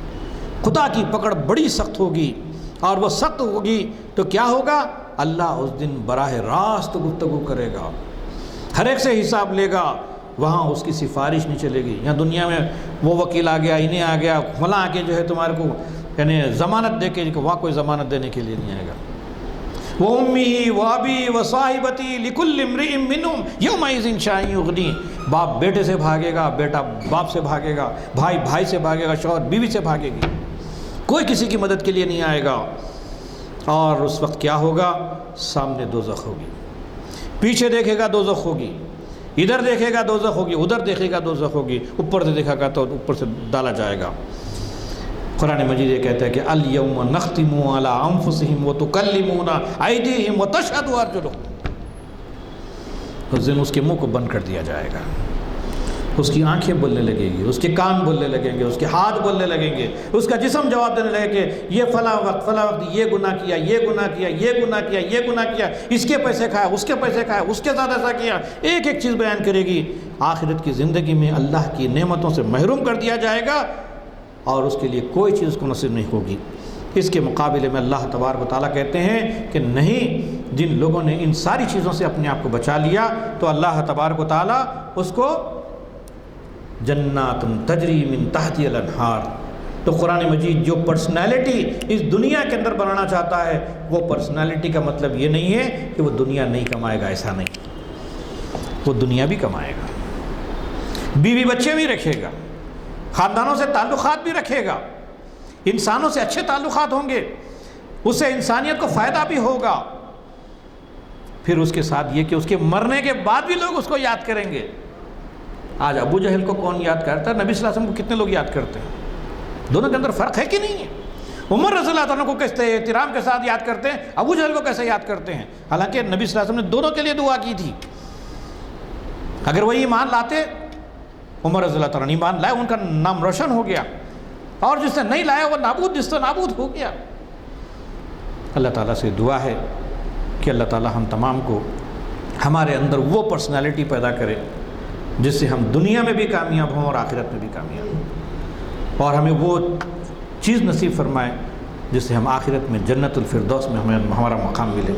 خدا کی پکڑ بڑی سخت ہوگی، اور وہ سخت ہوگی تو کیا ہوگا؟ اللہ اس دن براہ راست گفتگو کرے گا، ہر ایک سے حساب لے گا، وہاں اس کی سفارش نہیں چلے گی۔ یہاں دنیا میں وہ وکیل آ گیا، انہیں آ گیا، فلاں کے جو ہے تمہارے کو یعنی ضمانت دے کے، وہاں کوئی ضمانت دینے کے لیے نہیں آئے گا۔ وَأُمِّهِ وَأَبِي وَصَاحِبَتِي لِكُلِّ امْرِئٍ مِّنْهُمْ يَوْمَئِذٍ شَأْنٌ يُغْنِيهِ، باپ بیٹے سے بھاگے گا، بیٹا باپ سے بھاگے گا، بھائی بھائی سے بھاگے گا، شوہر بیوی سے بھاگے گی، کوئی کسی کی مدد کے لیے نہیں آئے گا۔ اور اس وقت کیا ہوگا؟ سامنے دوزخ ہوگی، پیچھے دیکھے گا دوزخ ہوگی، ادھر دیکھے گا دوزخ ہوگی، ادھر دیکھے گا دوزخ ہوگی، اوپر سے دیکھا گا تو اوپر سے ڈالا جائے گا۔ قرآن مجید یہ کہتا ہے کہ الْيَوْمَ نَخْتِمُ عَلَىٰ أَنفُسِهِمْ وَتُكَلِّمُونَا أَيْدِيهِمْ وَتَشْهَدُ أَرْجُلُهُمْ، اس دن اس کے منہ کو بند کر دیا جائے گا، اس کی آنکھیں بولنے لگے گی، اس کے کان بولنے لگیں گے، اس کے ہاتھ بولنے لگیں گے، اس کا جسم جواب دینے لگے کہ یہ فلاں وقت یہ گناہ کیا، یہ گناہ کیا، یہ گناہ کیا، یہ گناہ کیا، اس کے پیسے کھائے، اس کے پیسے کھائے، اس کے ساتھ ایسا کیا، ایک ایک چیز بیان کرے گی۔ آخرت کی زندگی میں اللہ کی نعمتوں سے محروم کر دیا جائے گا اور اس کے لیے کوئی چیز کو نصیب نہیں ہوگی۔ اس کے مقابلے میں اللہ تبارک و تعالیٰ کہتے ہیں کہ نہیں، جن لوگوں نے ان ساری چیزوں سے اپنے آپ کو بچا لیا تو اللہ تبارک و تعالیٰ اس کو جنات تجری من تحتی الانہار، تو قرآن مجید جو پرسنالٹی اس دنیا کے اندر بنانا چاہتا ہے، وہ پرسنالٹی کا مطلب یہ نہیں ہے کہ وہ دنیا نہیں کمائے گا، ایسا نہیں، وہ دنیا بھی کمائے گا، بیوی بچے بھی رکھے گا، خاندانوں سے تعلقات بھی رکھے گا، انسانوں سے اچھے تعلقات ہوں گے، اس سے انسانیت کو فائدہ بھی ہوگا۔ پھر اس کے ساتھ یہ کہ اس کے مرنے کے بعد بھی لوگ اس کو یاد کریں گے۔ آج ابو جہل کو کون یاد کرتا ہے؟ نبی صلی اللہ علیہ وسلم کو کتنے لوگ یاد کرتے ہیں؟ دونوں کے اندر فرق ہے کہ نہیں ہے؟ عمر رضی اللہ عنہ کو کیسے احترام کے ساتھ یاد کرتے ہیں، ابو جہل کو کیسے یاد کرتے ہیں؟ حالانکہ نبی صلی اللہ علیہ وسلم نے دونوں کے لیے دعا کی تھی۔ اگر وہ ایمان لاتے، عمر رضی اللہ عنہ نے ایمان لائے، ان کا نام روشن ہو گیا، اور جس نے نہیں لایا وہ نابود جس سے نابود ہو گیا۔ اللہ تعالیٰ سے دعا ہے کہ اللہ تعالیٰ ہم تمام کو ہمارے اندر وہ پرسنالٹی پیدا کرے جس سے ہم دنیا میں بھی کامیاب ہوں اور آخرت میں بھی کامیاب ہوں، اور ہمیں وہ چیز نصیب فرمائے جس سے ہم آخرت میں جنت الفردوس میں ہمیں ہمارا مقام ملے۔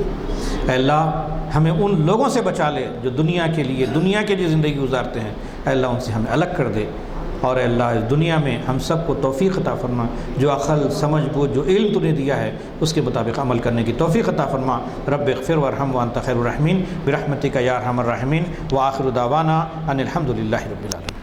اے اللہ ہمیں ان لوگوں سے بچا لے جو دنیا کے لیے زندگی گزارتے ہیں، اے اللہ ان سے ہمیں الگ کر دے، اور اے اللہ اس دنیا میں ہم سب کو توفیق عطا فرما، جو عقل، سمجھ بوجھ، جو علم تو نے دیا ہے اس کے مطابق عمل کرنے کی توفیق عطا فرما۔ رب اغفر وارحم وانت خیر الراحمین برحمتک یا ارحم الراحمین، وآخر دعوانا ان الحمد للہ رب العالمین۔